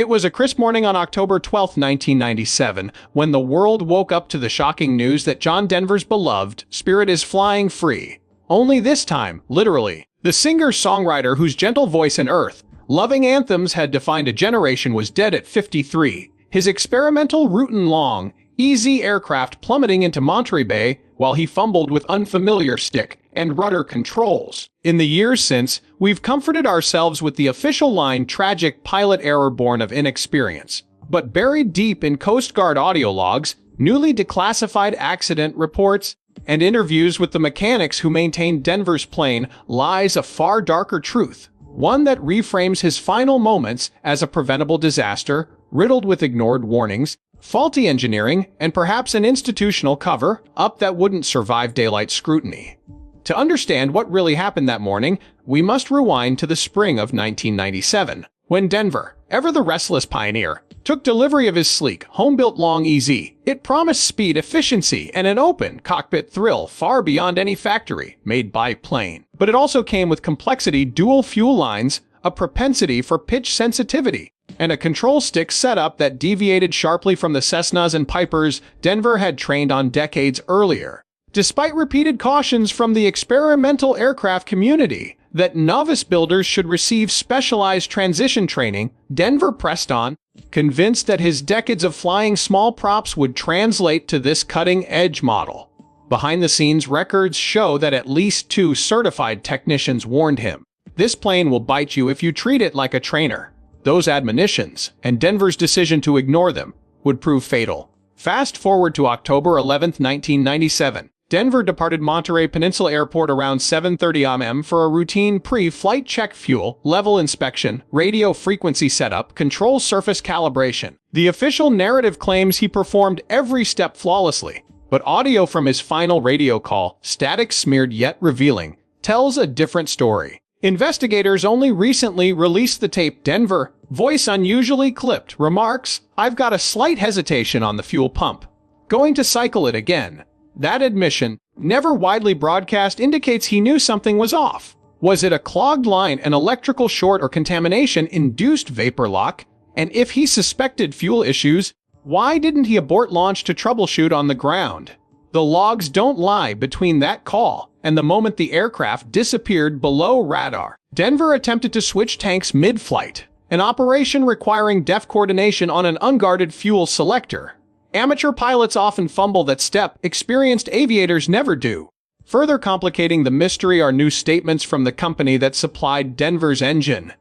It was a crisp morning on October 12, 1997, when the world woke up to the shocking news that John Denver's beloved Spirit is flying free. Only this time, literally. The singer-songwriter whose gentle voice and earth-loving anthems had defined a generation was dead at 53, his experimental route-and-long, easy aircraft plummeting into Monterey Bay while he fumbled with unfamiliar stick and rudder controls. In the years since, we've comforted ourselves with the official line tragic pilot error born of inexperience. But buried deep in Coast Guard audio logs, newly declassified accident reports, and interviews with the mechanics who maintained Denver's plane lies a far darker truth, one that reframes his final moments as a preventable disaster, riddled with ignored warnings, faulty engineering, and perhaps an institutional cover-up that wouldn't survive daylight scrutiny. To understand what really happened that morning, we must rewind to the spring of 1997, when Denver, ever the restless pioneer, took delivery of his sleek, home-built Long EZ. It promised speed, efficiency, and an open cockpit thrill far beyond any factory-made biplane. But it also came with complexity, dual fuel lines, a propensity for pitch sensitivity, and a control stick setup that deviated sharply from the Cessnas and Pipers Denver had trained on decades earlier. Despite repeated cautions from the experimental aircraft community that novice builders should receive specialized transition training, Denver pressed on, convinced that his decades of flying small props would translate to this cutting-edge model. Behind-the-scenes records show that at least 2 certified technicians warned him, "This plane will bite you if you treat it like a trainer." Those admonitions, and Denver's decision to ignore them, would prove fatal. Fast forward to October 11, 1997. Denver departed Monterey Peninsula Airport around 7:30 am for a routine pre-flight check, fuel level inspection, radio frequency setup, control surface calibration. The official narrative claims he performed every step flawlessly, but audio from his final radio call, static smeared yet revealing, tells a different story. Investigators only recently released the tape. Denver, voice unusually clipped, remarks, "I've got a slight hesitation on the fuel pump. Going to cycle it again." That admission, never widely broadcast, indicates he knew something was off. Was it a clogged line, an electrical short, or contamination-induced vapor lock? And if he suspected fuel issues, why didn't he abort launch to troubleshoot on the ground? The logs don't lie. Between that call and the moment the aircraft disappeared below radar, Denver attempted to switch tanks mid-flight, an operation requiring deft coordination on an unguarded fuel selector. Amateur pilots often fumble that step, experienced aviators never do. Further complicating the mystery are new statements from the company that supplied Denver's engine.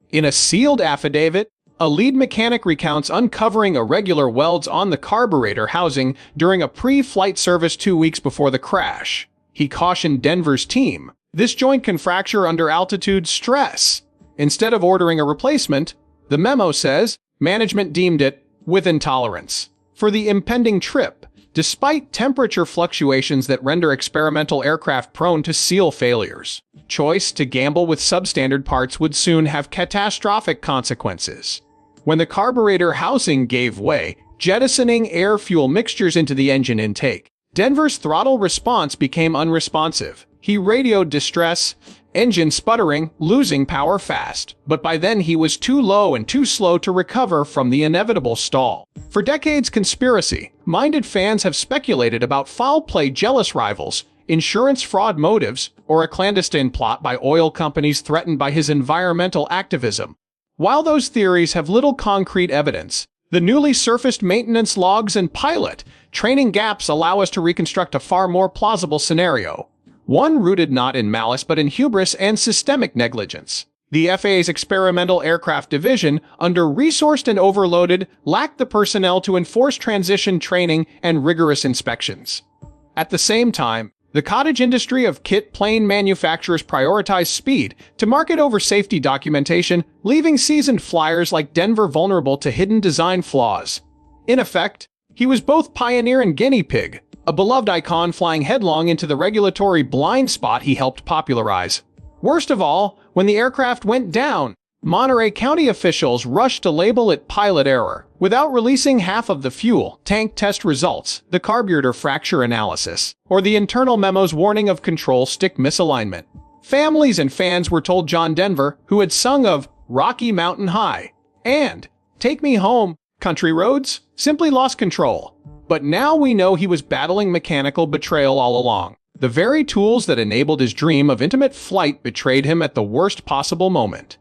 In a sealed affidavit, a lead mechanic recounts uncovering irregular welds on the carburetor housing during a pre-flight service 2 weeks before the crash. He cautioned Denver's team, "This joint can fracture under altitude stress." Instead of ordering a replacement, the memo says, management deemed it with intolerance for the impending trip, despite temperature fluctuations that render experimental aircraft prone to seal failures. Choice to gamble with substandard parts would soon have catastrophic consequences. When the carburetor housing gave way, jettisoning air-fuel mixtures into the engine intake, Denver's throttle response became unresponsive. He radioed distress, engine sputtering, losing power fast. But by then he was too low and too slow to recover from the inevitable stall. For decades, conspiracy-minded fans have speculated about foul play, jealous rivals, insurance fraud motives, or a clandestine plot by oil companies threatened by his environmental activism. While those theories have little concrete evidence, the newly surfaced maintenance logs and pilot training gaps allow us to reconstruct a far more plausible scenario. One rooted not in malice but in hubris and systemic negligence. The FAA's Experimental Aircraft Division, under-resourced and overloaded, lacked the personnel to enforce transition training and rigorous inspections. At the same time, the cottage industry of kit plane manufacturers prioritized speed to market over safety documentation, leaving seasoned flyers like Denver vulnerable to hidden design flaws. In effect, he was both pioneer and guinea pig, a beloved icon flying headlong into the regulatory blind spot he helped popularize. Worst of all, when the aircraft went down, Monterey County officials rushed to label it pilot error, without releasing half of the fuel tank test results, the carburetor fracture analysis, or the internal memo's warning of control stick misalignment. Families and fans were told John Denver, who had sung of Rocky Mountain High and "Take me home, country roads," simply lost control. But now we know he was battling mechanical betrayal all along. The very tools that enabled his dream of intimate flight betrayed him at the worst possible moment.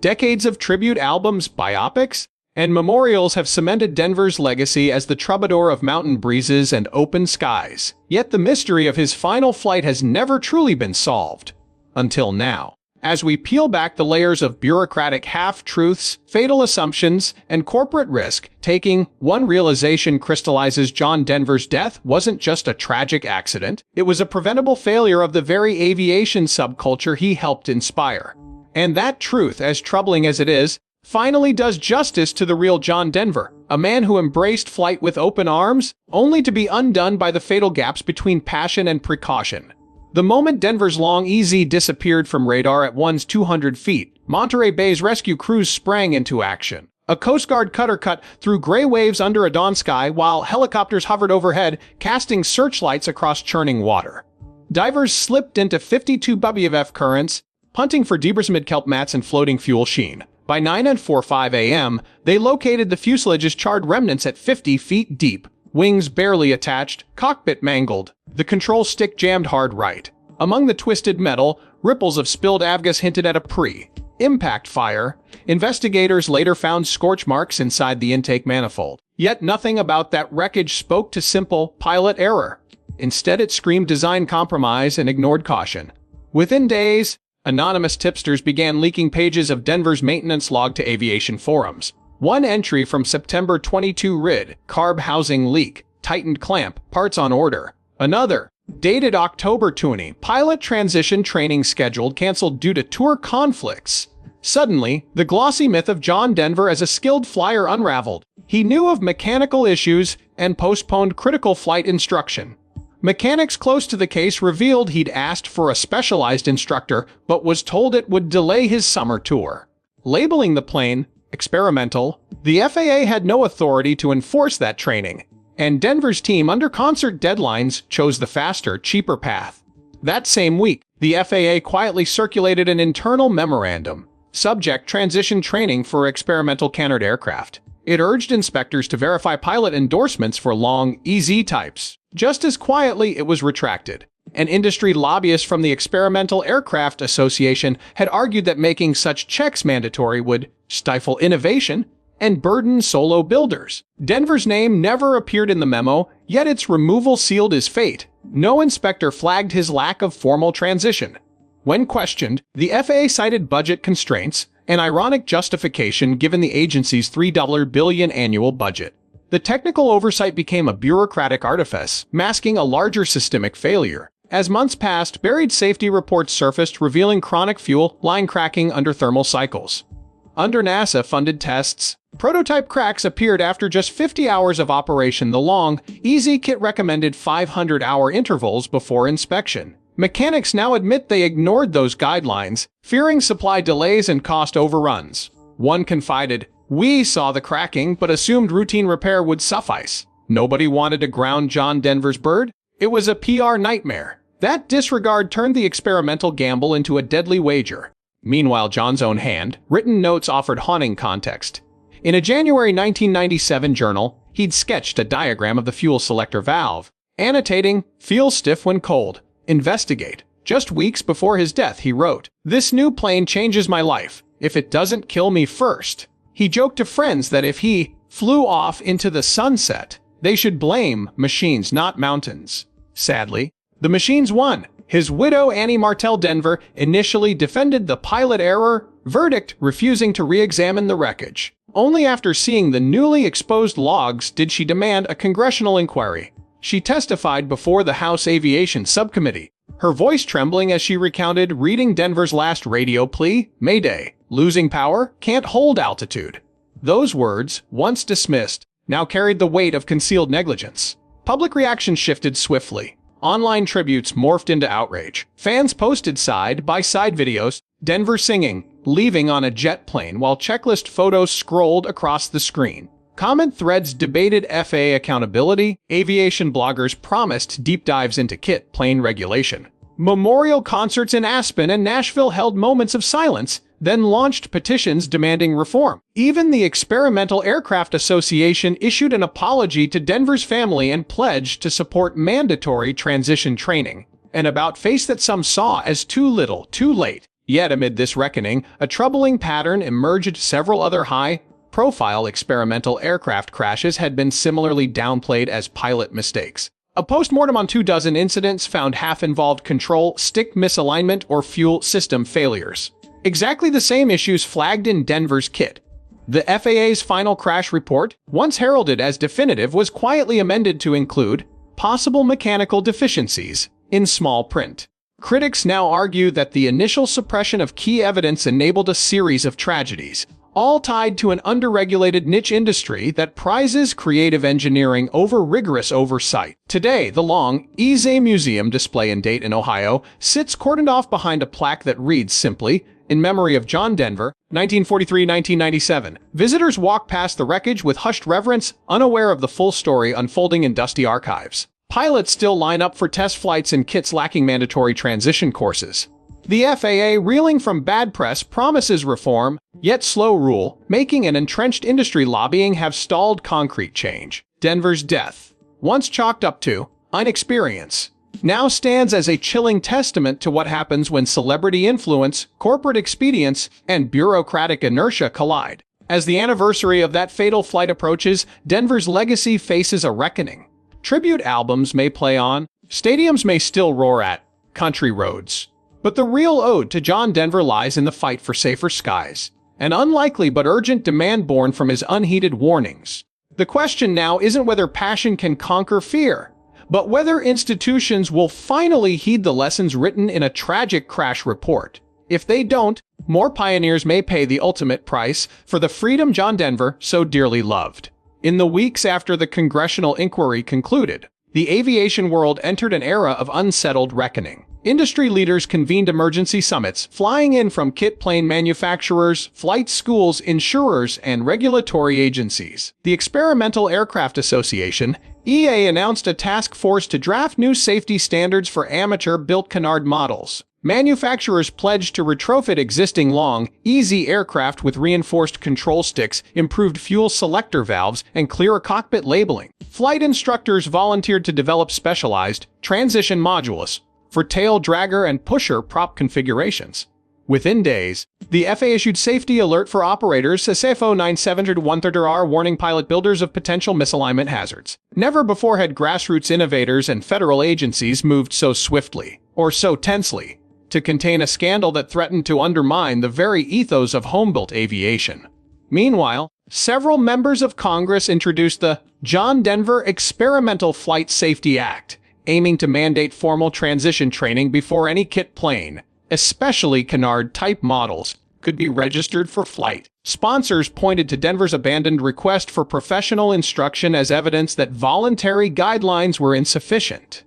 Decades of tribute albums, biopics, and memorials have cemented Denver's legacy as the troubadour of mountain breezes and open skies. Yet the mystery of his final flight has never truly been solved. Until now. As we peel back the layers of bureaucratic half-truths, fatal assumptions, and corporate risk-taking, one realization crystallizes: John Denver's death wasn't just a tragic accident. It was a preventable failure of the very aviation subculture he helped inspire. And that truth, as troubling as it is, finally does justice to the real John Denver, a man who embraced flight with open arms, only to be undone by the fatal gaps between passion and precaution. The moment Denver's Long EZ disappeared from radar at 200 feet, Monterey Bay's rescue crews sprang into action. A Coast Guard cutter cut through gray waves under a dawn sky while helicopters hovered overhead, casting searchlights across churning water. Divers slipped into 52 WF currents, punting for debris amid kelp mats and floating fuel sheen. By 9:45 a.m., they located the fuselage's charred remnants at 50 feet deep. Wings barely attached, cockpit mangled, the control stick jammed hard right. Among the twisted metal, ripples of spilled avgas hinted at a pre-impact fire. Investigators later found scorch marks inside the intake manifold. Yet nothing about that wreckage spoke to simple pilot error. Instead, it screamed design compromise and ignored caution. Within days, anonymous tipsters began leaking pages of Denver's maintenance log to aviation forums. One entry from September 22 read, "Carb housing leak, tightened clamp, parts on order." Another, dated October 20, "Pilot transition training scheduled canceled due to tour conflicts." Suddenly, the glossy myth of John Denver as a skilled flyer unraveled. He knew of mechanical issues and postponed critical flight instruction. Mechanics close to the case revealed he'd asked for a specialized instructor, but was told it would delay his summer tour. Labeling the plane experimental, the FAA had no authority to enforce that training, and Denver's team, under concert deadlines, chose the faster, cheaper path. That same week, the FAA quietly circulated an internal memorandum, subject transition training for experimental canard aircraft. It urged inspectors to verify pilot endorsements for long EZ types. Just as quietly, it was retracted. An industry lobbyist from the Experimental Aircraft Association had argued that making such checks mandatory would stifle innovation and burden solo builders. Denver's name never appeared in the memo, yet its removal sealed his fate. No inspector flagged his lack of formal transition. When questioned, the FAA cited budget constraints, an ironic justification given the agency's $3 billion annual budget. The technical oversight became a bureaucratic artifice, masking a larger systemic failure. As months passed, buried safety reports surfaced revealing chronic fuel line cracking under thermal cycles. Under NASA-funded tests, prototype cracks appeared after just 50 hours of operation. The Long EZ kit recommended 500-hour intervals before inspection. Mechanics now admit they ignored those guidelines, fearing supply delays and cost overruns. One confided, "We saw the cracking but assumed routine repair would suffice. Nobody wanted to ground John Denver's bird. It was a PR nightmare." That disregard turned the experimental gamble into a deadly wager. Meanwhile, John's own hand-written notes offered haunting context. In a January 1997 journal, he'd sketched a diagram of the fuel selector valve, annotating, "Feel stiff when cold. Investigate." Just weeks before his death, he wrote, "This new plane changes my life, if it doesn't kill me first." He joked to friends that if he flew off into the sunset, they should blame machines, not mountains. Sadly, the machines won. His widow, Annie Martell Denver, initially defended the pilot error verdict, refusing to re-examine the wreckage. Only after seeing the newly exposed logs did she demand a congressional inquiry. She testified before the House Aviation Subcommittee, her voice trembling as she recounted reading Denver's last radio plea, "Mayday, losing power, can't hold altitude." Those words, once dismissed, now carried the weight of concealed negligence. Public reaction shifted swiftly. Online tributes morphed into outrage. Fans posted side-by-side videos, Denver singing, leaving on a jet plane while checklist photos scrolled across the screen. Comment threads debated FAA accountability. Aviation bloggers promised deep dives into kit plane regulation. Memorial concerts in Aspen and Nashville held moments of silence, then launched petitions demanding reform. Even the Experimental Aircraft Association issued an apology to Denver's family and pledged to support mandatory transition training, an about-face that some saw as too little, too late. Yet amid this reckoning, a troubling pattern emerged. Several other high-profile experimental aircraft crashes had been similarly downplayed as pilot mistakes. A post-mortem on 24 incidents found half involved control stick misalignment or fuel system failures. Exactly the same issues flagged in Denver's kit. The FAA's final crash report, once heralded as definitive, was quietly amended to include possible mechanical deficiencies in small print. Critics now argue that the initial suppression of key evidence enabled a series of tragedies, all tied to an underregulated niche industry that prizes creative engineering over rigorous oversight. Today, the Long Isle Museum display in Dayton, Ohio, sits cordoned off behind a plaque that reads simply, "In memory of John Denver, 1943-1997. Visitors walk past the wreckage with hushed reverence, unaware of the full story unfolding in dusty archives. Pilots still line up for test flights in kits lacking mandatory transition courses. The FAA, reeling from bad press, promises reform, yet slow rule, making an entrenched industry lobbying have stalled concrete change. Denver's death, once chalked up to inexperience, now stands as a chilling testament to what happens when celebrity influence, corporate expedience, and bureaucratic inertia collide. As the anniversary of that fatal flight approaches, Denver's legacy faces a reckoning. Tribute albums may play on, stadiums may still roar at country roads. But the real ode to John Denver lies in the fight for safer skies, an unlikely but urgent demand born from his unheeded warnings. The question now isn't whether passion can conquer fear, but whether institutions will finally heed the lessons written in a tragic crash report. If they don't, more pioneers may pay the ultimate price for the freedom John Denver so dearly loved. In the weeks after the congressional inquiry concluded, the aviation world entered an era of unsettled reckoning. Industry leaders convened emergency summits, flying in from kit plane manufacturers, flight schools, insurers, and regulatory agencies. The Experimental Aircraft Association, EA, announced a task force to draft new safety standards for amateur-built canard models. Manufacturers pledged to retrofit existing long, easy aircraft with reinforced control sticks, improved fuel selector valves, and clearer cockpit labeling. Flight instructors volunteered to develop specialized transition modules for tail dragger and pusher prop configurations. Within days, the FAA issued safety alert for operators, SFO 9713R, warning pilot builders of potential misalignment hazards. Never before had grassroots innovators and federal agencies moved so swiftly, or so tensely, to contain a scandal that threatened to undermine the very ethos of home-built aviation. Meanwhile, several members of Congress introduced the John Denver Experimental Flight Safety Act, aiming to mandate formal transition training before any kit plane, especially canard-type models, could be registered for flight. Sponsors pointed to Denver's abandoned request for professional instruction as evidence that voluntary guidelines were insufficient.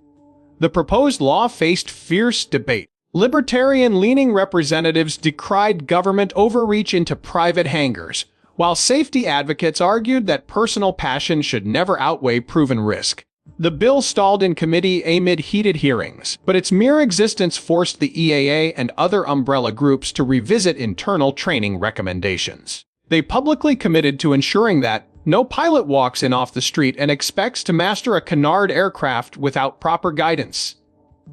The proposed law faced fierce debate. Libertarian-leaning representatives decried government overreach into private hangars, while safety advocates argued that personal passion should never outweigh proven risk. The bill stalled in committee amid heated hearings, but its mere existence forced the EAA and other umbrella groups to revisit internal training recommendations. They publicly committed to ensuring that no pilot walks in off the street and expects to master a canard aircraft without proper guidance.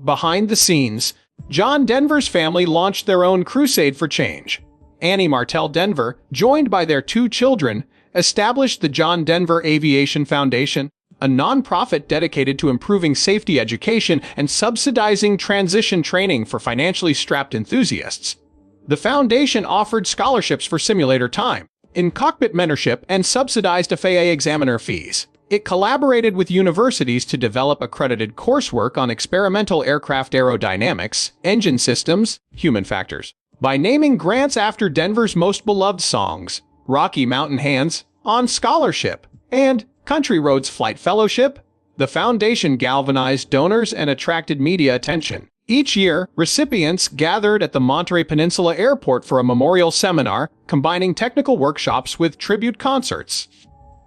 Behind the scenes, John Denver's family launched their own crusade for change. Annie Martell Denver, joined by their 2 children, established the John Denver Aviation Foundation, a nonprofit dedicated to improving safety education and subsidizing transition training for financially strapped enthusiasts. The foundation offered scholarships for simulator time, in-cockpit mentorship, and subsidized FAA examiner fees. It collaborated with universities to develop accredited coursework on experimental aircraft aerodynamics, engine systems, human factors. By naming grants after Denver's most beloved songs, Rocky Mountain Hands, On Scholarship, and Country Roads Flight Fellowship, the foundation galvanized donors and attracted media attention. Each year, recipients gathered at the Monterey Peninsula Airport for a memorial seminar, combining technical workshops with tribute concerts.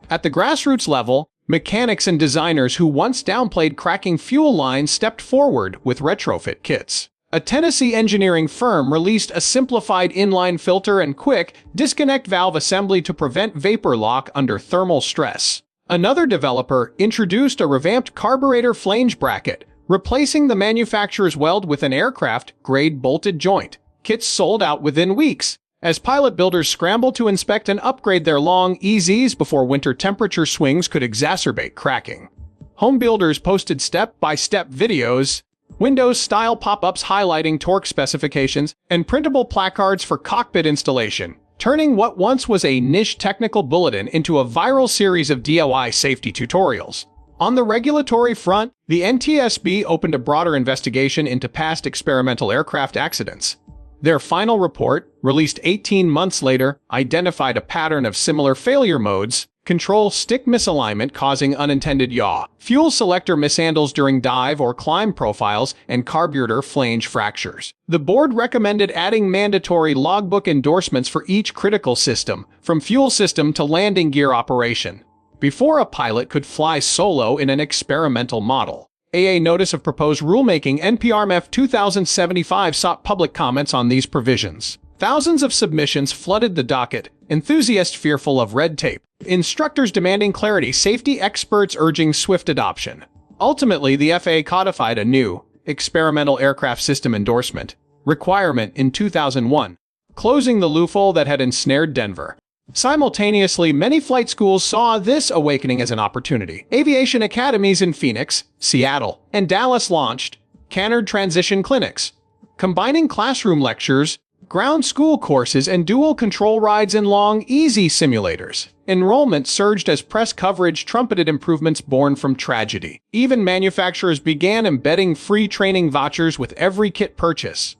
At the grassroots level, mechanics and designers who once downplayed cracking fuel lines stepped forward with retrofit kits. A Tennessee engineering firm released a simplified inline filter and quick disconnect valve assembly to prevent vapor lock under thermal stress. Another developer introduced a revamped carburetor flange bracket, replacing the manufacturer's weld with an aircraft-grade bolted joint. Kits sold out within weeks, as pilot builders scrambled to inspect and upgrade their long EZs before winter temperature swings could exacerbate cracking. Home builders posted step-by-step videos, Windows-style pop-ups highlighting torque specifications, and printable placards for cockpit installation, turning what once was a niche technical bulletin into a viral series of DIY safety tutorials. On the regulatory front, the NTSB opened a broader investigation into past experimental aircraft accidents. Their final report, released 18 months later, identified a pattern of similar failure modes: control stick misalignment causing unintended yaw, fuel selector mishandles during dive or climb profiles, and carburetor flange fractures. The board recommended adding mandatory logbook endorsements for each critical system, from fuel system to landing gear operation, before a pilot could fly solo in an experimental model. A Notice of Proposed Rulemaking NPRMF 2075 sought public comments on these provisions. Thousands of submissions flooded the docket, enthusiasts fearful of red tape, instructors demanding clarity, safety experts urging swift adoption. Ultimately, the FAA codified a new experimental aircraft system endorsement requirement in 2001, closing the loophole that had ensnared Denver. Simultaneously, many flight schools saw this awakening as an opportunity. Aviation academies in Phoenix, Seattle, and Dallas launched Canard Transition Clinics, combining classroom lectures, ground school courses, and dual control rides in long, easy simulators. Enrollment surged as press coverage trumpeted improvements born from tragedy. Even manufacturers began embedding free training vouchers with every kit purchase.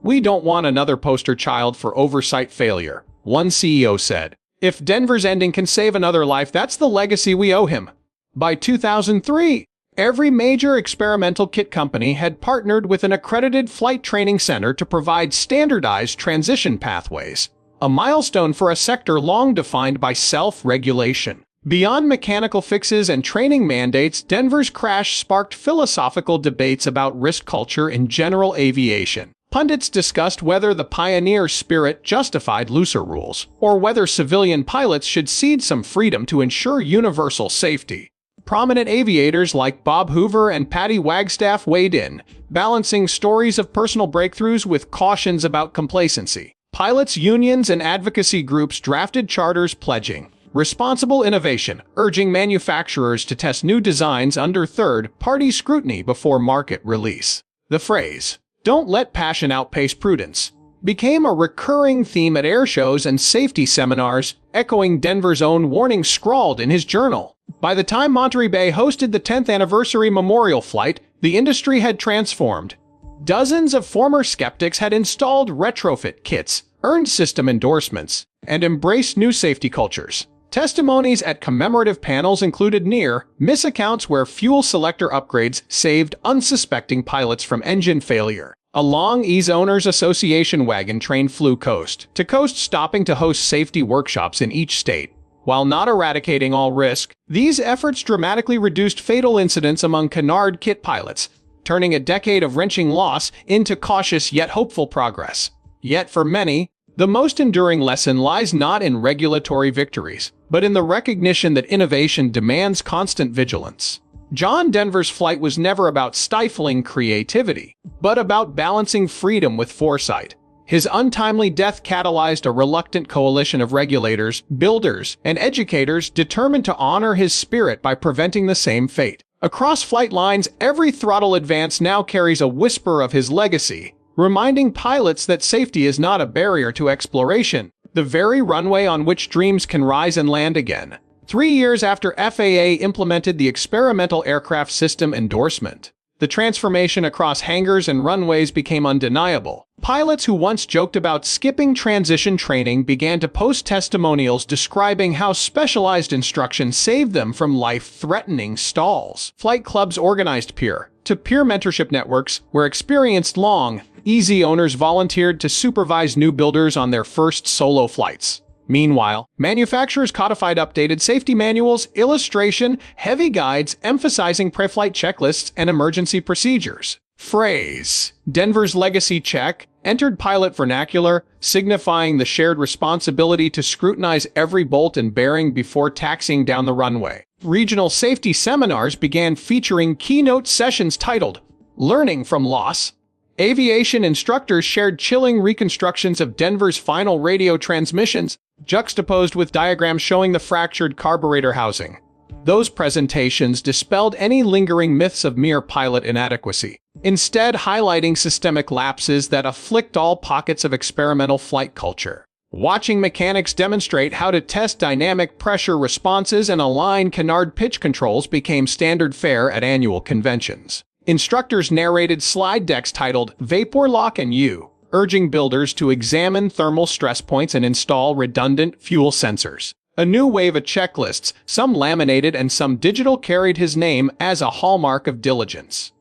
"We don't want another poster child for oversight failure," one CEO said. "If Denver's ending can save another life, that's the legacy we owe him." By 2003, every major experimental kit company had partnered with an accredited flight training center to provide standardized transition pathways, a milestone for a sector long defined by self-regulation. Beyond mechanical fixes and training mandates, Denver's crash sparked philosophical debates about risk culture in general aviation. Pundits discussed whether the pioneer spirit justified looser rules, or whether civilian pilots should cede some freedom to ensure universal safety. Prominent aviators like Bob Hoover and Patty Wagstaff weighed in, balancing stories of personal breakthroughs with cautions about complacency. Pilots' unions and advocacy groups drafted charters pledging responsible innovation, urging manufacturers to test new designs under third-party scrutiny before market release. The phrase, "Don't let passion outpace prudence," became a recurring theme at air shows and safety seminars, echoing Denver's own warning scrawled in his journal. By the time Monterey Bay hosted the 10th anniversary memorial flight, the industry had transformed. Dozens of former skeptics had installed retrofit kits, earned system endorsements, and embraced new safety cultures. Testimonies at commemorative panels included near-miss accounts where fuel selector upgrades saved unsuspecting pilots from engine failure. A Long Ease Owners Association wagon train flew coast to coast, stopping to host safety workshops in each state. While not eradicating all risk, these efforts dramatically reduced fatal incidents among Canard kit pilots, turning a decade of wrenching loss into cautious yet hopeful progress. Yet for many, the most enduring lesson lies not in regulatory victories, but in the recognition that innovation demands constant vigilance. John Denver's flight was never about stifling creativity, but about balancing freedom with foresight. His untimely death catalyzed a reluctant coalition of regulators, builders, and educators determined to honor his spirit by preventing the same fate. Across flight lines, every throttle advance now carries a whisper of his legacy, reminding pilots that safety is not a barrier to exploration, the very runway on which dreams can rise and land again. 3 years after FAA implemented the experimental aircraft system endorsement, the transformation across hangars and runways became undeniable. Pilots who once joked about skipping transition training began to post testimonials describing how specialized instruction saved them from life-threatening stalls. Flight clubs organized peer-to-peer mentorship networks where experienced long, easy owners volunteered to supervise new builders on their first solo flights. Meanwhile, manufacturers codified updated safety manuals, illustration, heavy guides emphasizing pre-flight checklists and emergency procedures. Phrase, Denver's legacy check, entered pilot vernacular, signifying the shared responsibility to scrutinize every bolt and bearing before taxiing down the runway. Regional safety seminars began featuring keynote sessions titled, Learning from Loss. Aviation instructors shared chilling reconstructions of Denver's final radio transmissions, juxtaposed with diagrams showing the fractured carburetor housing. Those presentations dispelled any lingering myths of mere pilot inadequacy, instead highlighting systemic lapses that afflict all pockets of experimental flight culture. Watching mechanics demonstrate how to test dynamic pressure responses and align canard pitch controls became standard fare at annual conventions. Instructors narrated slide decks titled Vapor Lock and U, urging builders to examine thermal stress points and install redundant fuel sensors. A new wave of checklists, some laminated and some digital, carried his name as a hallmark of diligence.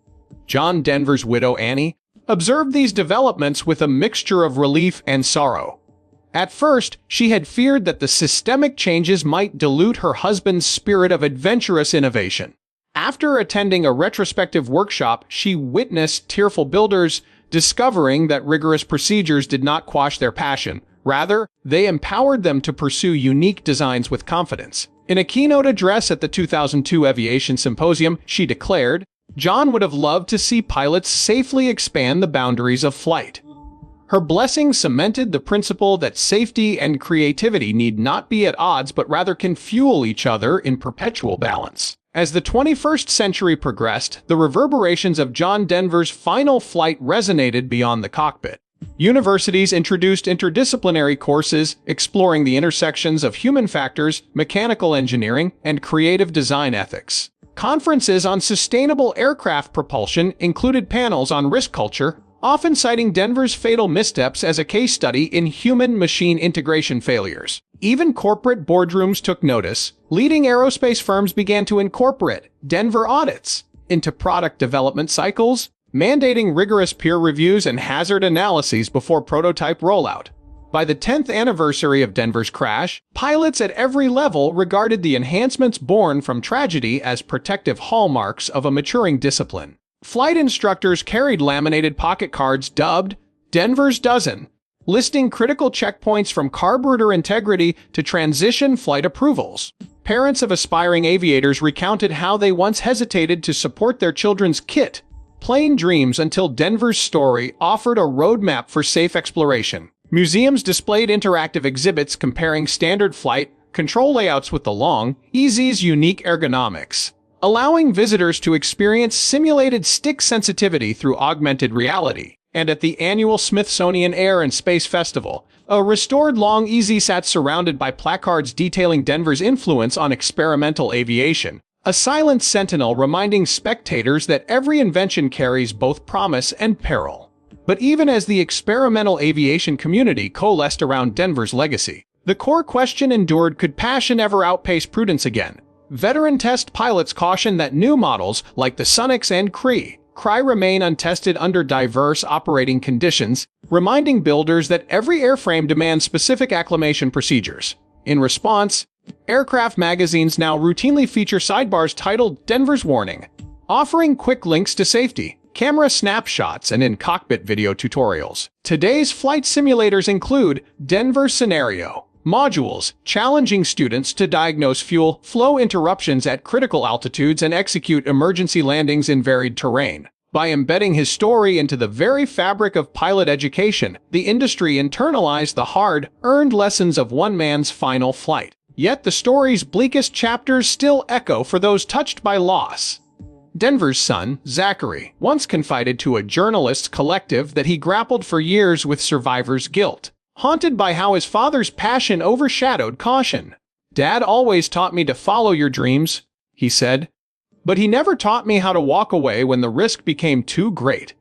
John Denver's widow, Annie, observed these developments with a mixture of relief and sorrow. At first, she had feared that the systemic changes might dilute her husband's spirit of adventurous innovation. After attending a retrospective workshop, she witnessed tearful builders discovering that rigorous procedures did not quash their passion. Rather, they empowered them to pursue unique designs with confidence. In a keynote address at the 2002 Aviation Symposium, she declared, John would have loved to see pilots safely expand the boundaries of flight. Her blessing cemented the principle that safety and creativity need not be at odds but rather can fuel each other in perpetual balance. As the 21st century progressed, the reverberations of John Denver's final flight resonated beyond the cockpit. Universities introduced interdisciplinary courses exploring the intersections of human factors, mechanical engineering, and creative design ethics. Conferences on sustainable aircraft propulsion included panels on risk culture, often citing Denver's fatal missteps as a case study in human-machine integration failures. Even corporate boardrooms took notice. Leading aerospace firms began to incorporate Denver audits into product development cycles, mandating rigorous peer reviews and hazard analyses before prototype rollout. By the 10th anniversary of Denver's crash, pilots at every level regarded the enhancements born from tragedy as protective hallmarks of a maturing discipline. Flight instructors carried laminated pocket cards dubbed Denver's Dozen, listing critical checkpoints from carburetor integrity to transition flight approvals. Parents of aspiring aviators recounted how they once hesitated to support their children's kit, plane dreams, until Denver's story offered a roadmap for safe exploration. Museums displayed interactive exhibits comparing standard flight control layouts with the Long Easy's unique ergonomics, allowing visitors to experience simulated stick sensitivity through augmented reality. And at the annual Smithsonian Air and Space Festival, a restored Long Easy sat surrounded by placards detailing Denver's influence on experimental aviation, a silent sentinel reminding spectators that every invention carries both promise and peril. But even as the experimental aviation community coalesced around Denver's legacy, the core question endured: could passion ever outpace prudence again? Veteran test pilots caution that new models like the Sunix and Cree remain untested under diverse operating conditions, reminding builders that every airframe demands specific acclimation procedures. In response, aircraft magazines now routinely feature sidebars titled Denver's Warning, offering quick links to safety, camera snapshots, and in-cockpit video tutorials. Today's flight simulators include Denver Scenario modules, challenging students to diagnose fuel flow interruptions at critical altitudes and execute emergency landings in varied terrain. By embedding his story into the very fabric of pilot education, the industry internalized the hard-earned lessons of one man's final flight. Yet the story's bleakest chapters still echo for those touched by loss. Denver's son, Zachary, once confided to a journalists' collective that he grappled for years with survivor's guilt, haunted by how his father's passion overshadowed caution. "Dad always taught me to follow your dreams," he said, "but he never taught me how to walk away when the risk became too great."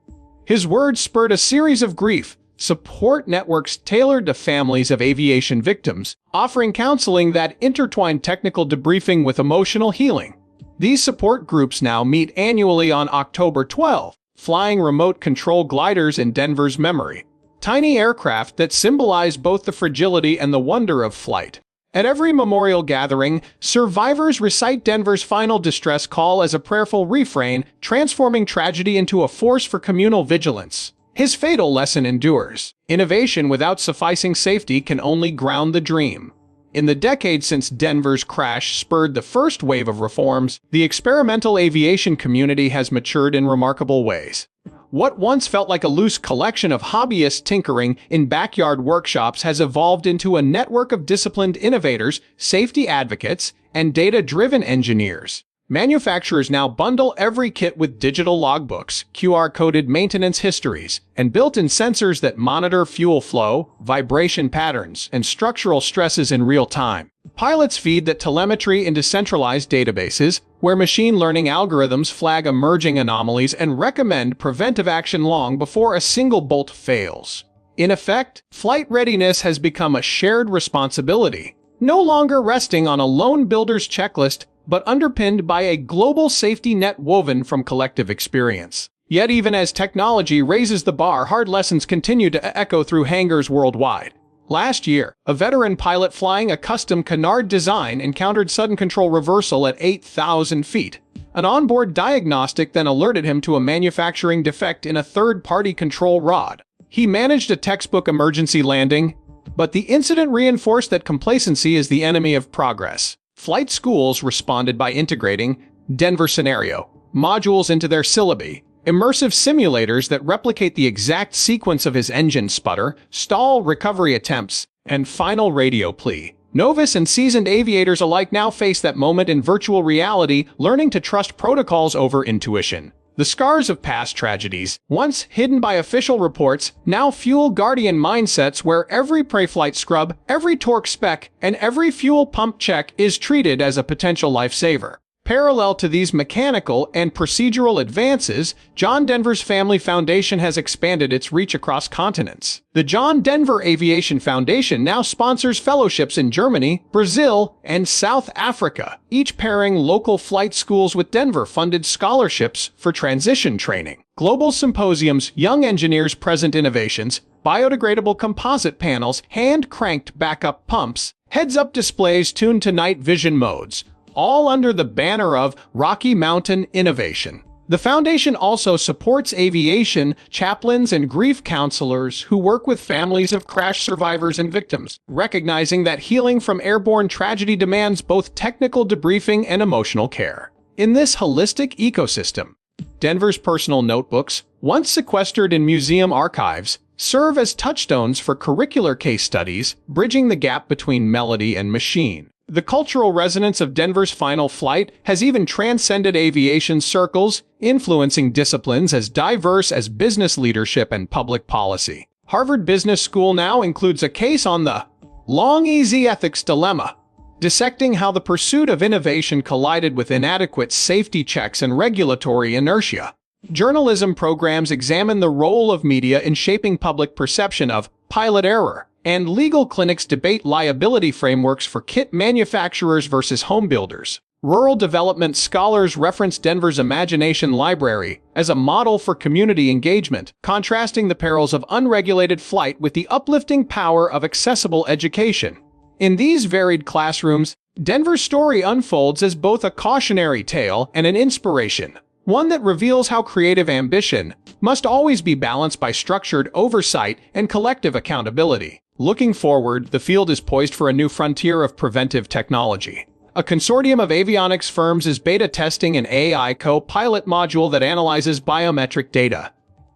His words spurred a series of grief support networks tailored to families of aviation victims, offering counseling that intertwined technical debriefing with emotional healing. These support groups now meet annually on October 12, flying remote control gliders in Denver's memory, tiny aircraft that symbolize both the fragility and the wonder of flight. At every memorial gathering, survivors recite Denver's final distress call as a prayerful refrain, transforming tragedy into a force for communal vigilance. His fatal lesson endures. Innovation without sufficing safety can only ground the dream. In the decades since Denver's crash spurred the first wave of reforms, the experimental aviation community has matured in remarkable ways. What once felt like a loose collection of hobbyists tinkering in backyard workshops has evolved into a network of disciplined innovators, safety advocates, and data-driven engineers. Manufacturers now bundle every kit with digital logbooks, QR-coded maintenance histories, and built-in sensors that monitor fuel flow, vibration patterns, and structural stresses in real time. Pilots feed that telemetry into centralized databases, where machine learning algorithms flag emerging anomalies and recommend preventive action long before a single bolt fails. In effect, flight readiness has become a shared responsibility, no longer resting on a lone builder's checklist, but underpinned by a global safety net woven from collective experience. Yet even as technology raises the bar, hard lessons continue to echo through hangars worldwide. Last year, a veteran pilot flying a custom canard design encountered sudden control reversal at 8,000 feet. An onboard diagnostic then alerted him to a manufacturing defect in a third-party control rod. He managed a textbook emergency landing, but the incident reinforced that complacency is the enemy of progress. Flight schools responded by integrating Denver scenario modules into their syllabi, immersive simulators that replicate the exact sequence of his engine sputter, stall recovery attempts, and final radio plea. Novice and seasoned aviators alike now face that moment in virtual reality, learning to trust protocols over intuition. The scars of past tragedies, once hidden by official reports, now fuel guardian mindsets where every pre-flight scrub, every torque spec, and every fuel pump check is treated as a potential lifesaver. Parallel to these mechanical and procedural advances, John Denver's Family Foundation has expanded its reach across continents. The John Denver Aviation Foundation now sponsors fellowships in Germany, Brazil, and South Africa, each pairing local flight schools with Denver-funded scholarships for transition training. Global symposiums, young engineers present innovations, biodegradable composite panels, hand-cranked backup pumps, heads-up displays tuned to night vision modes, all under the banner of Rocky Mountain Innovation. The foundation also supports aviation chaplains and grief counselors who work with families of crash survivors and victims, recognizing that healing from airborne tragedy demands both technical debriefing and emotional care. In this holistic ecosystem, Denver's personal notebooks, once sequestered in museum archives, serve as touchstones for curricular case studies, bridging the gap between melody and machine. The cultural resonance of Denver's final flight has even transcended aviation circles, influencing disciplines as diverse as business leadership and public policy. Harvard Business School now includes a case on the long easy ethics dilemma, dissecting how the pursuit of innovation collided with inadequate safety checks and regulatory inertia. Journalism programs examine the role of media in shaping public perception of pilot error, and legal clinics debate liability frameworks for kit manufacturers versus home builders. Rural development scholars reference Denver's Imagination Library as a model for community engagement, contrasting the perils of unregulated flight with the uplifting power of accessible education. In these varied classrooms, Denver's story unfolds as both a cautionary tale and an inspiration, one that reveals how creative ambition must always be balanced by structured oversight and collective accountability. Looking forward, the field is poised for a new frontier of preventive technology. A consortium of avionics firms is beta testing an AI co-pilot module that analyzes biometric data,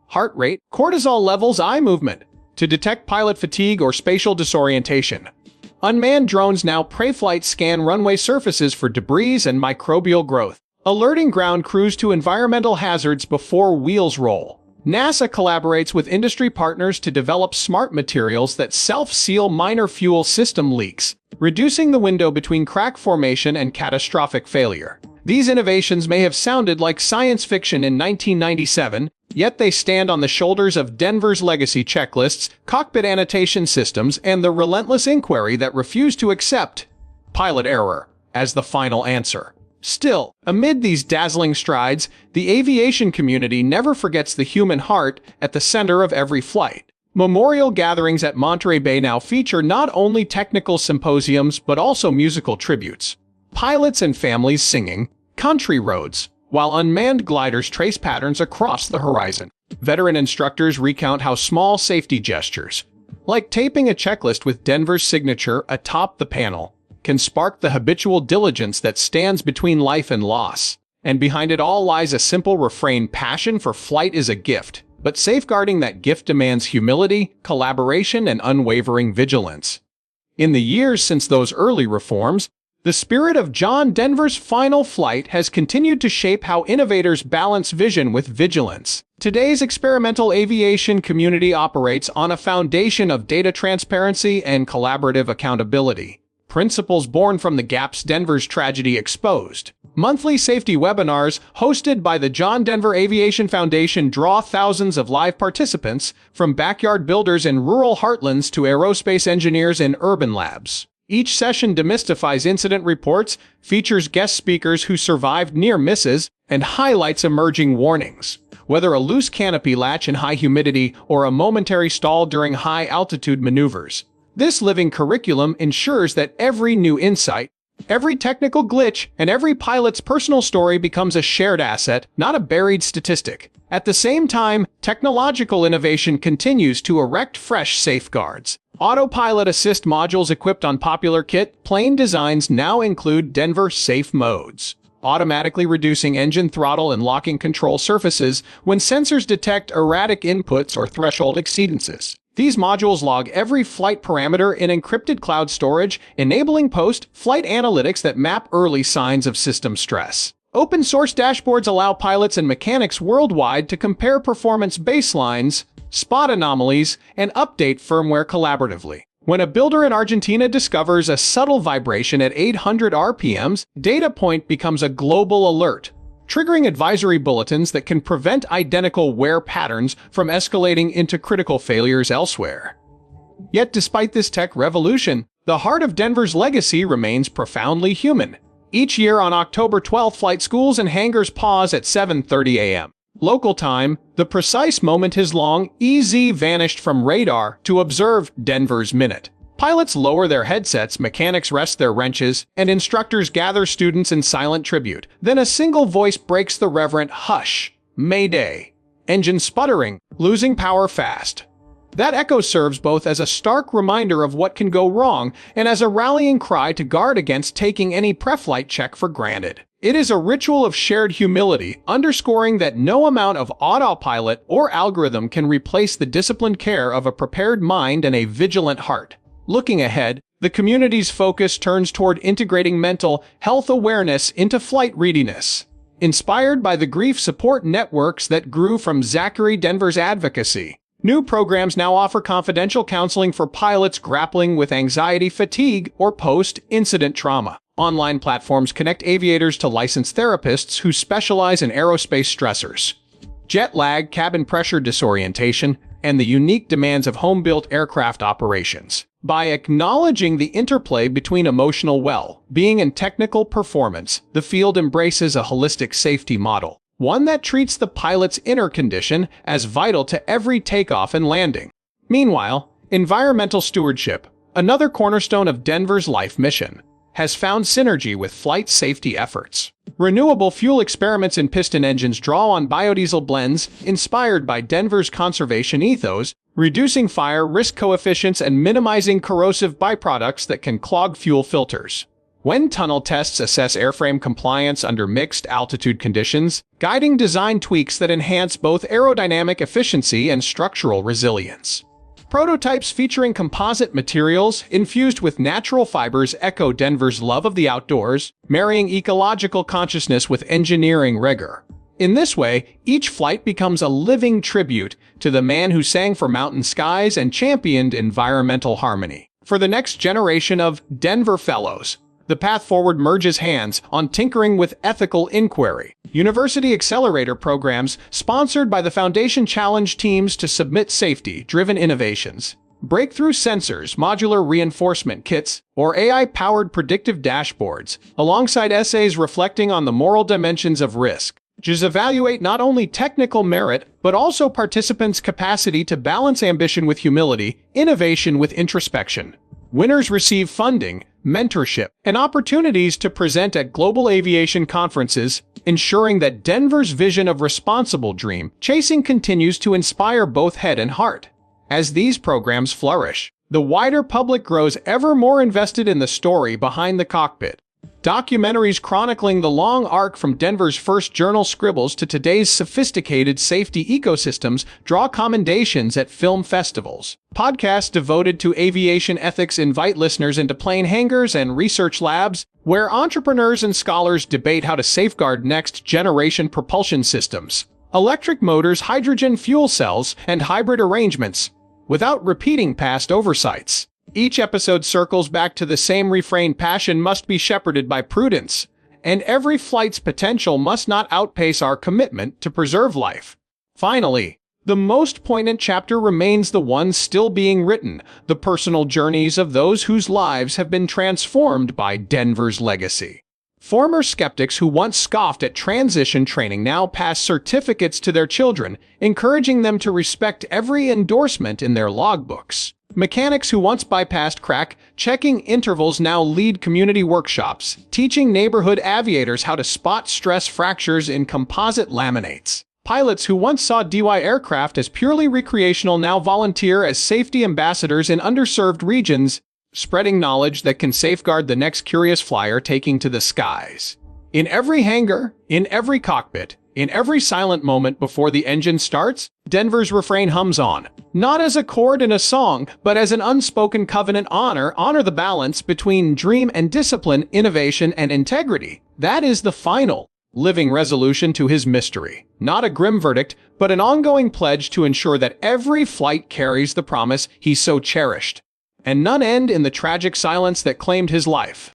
heart rate, cortisol levels, eye movement, to detect pilot fatigue or spatial disorientation. Unmanned drones now pre-flight scan runway surfaces for debris and microbial growth, alerting ground crews to environmental hazards before wheels roll. NASA collaborates with industry partners to develop smart materials that self-seal minor fuel system leaks, reducing the window between crack formation and catastrophic failure. These innovations may have sounded like science fiction in 1997, yet they stand on the shoulders of Denver's legacy checklists, cockpit annotation systems, and the relentless inquiry that refused to accept pilot error as the final answer. Still, amid these dazzling strides, the aviation community never forgets the human heart at the center of every flight. Memorial gatherings at Monterey Bay now feature not only technical symposiums but also musical tributes. Pilots and families singing "Country Roads," while unmanned gliders trace patterns across the horizon. Veteran instructors recount how small safety gestures, like taping a checklist with Denver's signature atop the panel, can spark the habitual diligence that stands between life and loss. And behind it all lies a simple refrain: passion for flight is a gift, but safeguarding that gift demands humility, collaboration, and unwavering vigilance. In the years since those early reforms, the spirit of John Denver's final flight has continued to shape how innovators balance vision with vigilance. Today's experimental aviation community operates on a foundation of data transparency and collaborative accountability, principles born from the gaps Denver's tragedy exposed. Monthly safety webinars hosted by the John Denver Aviation Foundation draw thousands of live participants, from backyard builders in rural heartlands to aerospace engineers in urban labs. Each session demystifies incident reports, features guest speakers who survived near misses, and highlights emerging warnings. Whether a loose canopy latch in high humidity or a momentary stall during high-altitude maneuvers, this living curriculum ensures that every new insight, every technical glitch, and every pilot's personal story becomes a shared asset, not a buried statistic. At the same time, technological innovation continues to erect fresh safeguards. Autopilot assist modules equipped on popular kit plane designs now include Denver Safe modes, automatically reducing engine throttle and locking control surfaces when sensors detect erratic inputs or threshold exceedances. These modules log every flight parameter in encrypted cloud storage, enabling post-flight analytics that map early signs of system stress. Open-source dashboards allow pilots and mechanics worldwide to compare performance baselines, spot anomalies, and update firmware collaboratively. When a builder in Argentina discovers a subtle vibration at 800 RPMs, data point becomes a global alert, triggering advisory bulletins that can prevent identical wear patterns from escalating into critical failures elsewhere. Yet despite this tech revolution, the heart of Denver's legacy remains profoundly human. Each year on October 12th, flight schools and hangars pause at 7:30 a.m. local time, the precise moment his long EZ vanished from radar to observe Denver's minute. Pilots lower their headsets, mechanics rest their wrenches, and instructors gather students in silent tribute. Then a single voice breaks the reverent hush. Mayday. Engine sputtering, losing power fast. That echo serves both as a stark reminder of what can go wrong and as a rallying cry to guard against taking any pre-flight check for granted. It is a ritual of shared humility, underscoring that no amount of autopilot or algorithm can replace the disciplined care of a prepared mind and a vigilant heart. Looking ahead, the community's focus turns toward integrating mental health awareness into flight readiness. Inspired by the grief support networks that grew from Zachary Denver's advocacy, new programs now offer confidential counseling for pilots grappling with anxiety, fatigue, or post-incident trauma. Online platforms connect aviators to licensed therapists who specialize in aerospace stressors, jet lag, cabin pressure disorientation, and the unique demands of home-built aircraft operations. By acknowledging the interplay between emotional well-being and technical performance, the field embraces a holistic safety model, one that treats the pilot's inner condition as vital to every takeoff and landing. Meanwhile, environmental stewardship, another cornerstone of Denver's life mission, has found synergy with flight safety efforts. Renewable fuel experiments in piston engines draw on biodiesel blends inspired by Denver's conservation ethos, reducing fire risk coefficients and minimizing corrosive byproducts that can clog fuel filters. Wind tunnel tests assess airframe compliance under mixed altitude conditions, guiding design tweaks that enhance both aerodynamic efficiency and structural resilience. Prototypes featuring composite materials infused with natural fibers echo Denver's love of the outdoors, marrying ecological consciousness with engineering rigor. In this way, each flight becomes a living tribute to the man who sang for mountain skies and championed environmental harmony. For the next generation of Denver Fellows, the path forward merges hands on tinkering with ethical inquiry. University accelerator programs sponsored by the Foundation challenge teams to submit safety-driven innovations. Breakthrough sensors, modular reinforcement kits, or AI-powered predictive dashboards, alongside essays reflecting on the moral dimensions of risk. Judges evaluate not only technical merit, but also participants' capacity to balance ambition with humility, innovation with introspection. Winners receive funding, mentorship, and opportunities to present at global aviation conferences, ensuring that Denver's vision of responsible dream chasing continues to inspire both head and heart. As these programs flourish, the wider public grows ever more invested in the story behind the cockpit. Documentaries chronicling the long arc from Denver's first journal scribbles to today's sophisticated safety ecosystems draw commendations at film festivals. Podcasts devoted to aviation ethics invite listeners into plane hangars and research labs, where entrepreneurs and scholars debate how to safeguard next-generation propulsion systems, electric motors, hydrogen fuel cells, and hybrid arrangements, without repeating past oversights. Each episode circles back to the same refrain: passion must be shepherded by prudence, and every flight's potential must not outpace our commitment to preserve life. Finally, the most poignant chapter remains the one still being written, the personal journeys of those whose lives have been transformed by Denver's legacy. Former skeptics who once scoffed at transition training now pass certificates to their children, encouraging them to respect every endorsement in their logbooks. Mechanics who once bypassed crack-checking intervals now lead community workshops, teaching neighborhood aviators how to spot stress fractures in composite laminates. Pilots who once saw DIY aircraft as purely recreational now volunteer as safety ambassadors in underserved regions, spreading knowledge that can safeguard the next curious flyer taking to the skies. In every hangar, in every cockpit, in every silent moment before the engine starts, Denver's refrain hums on. Not as a chord in a song, but as an unspoken covenant: honor the balance between dream and discipline, innovation and integrity. That is the final, living resolution to his mystery. Not a grim verdict, but an ongoing pledge to ensure that every flight carries the promise he so cherished, and none end in the tragic silence that claimed his life.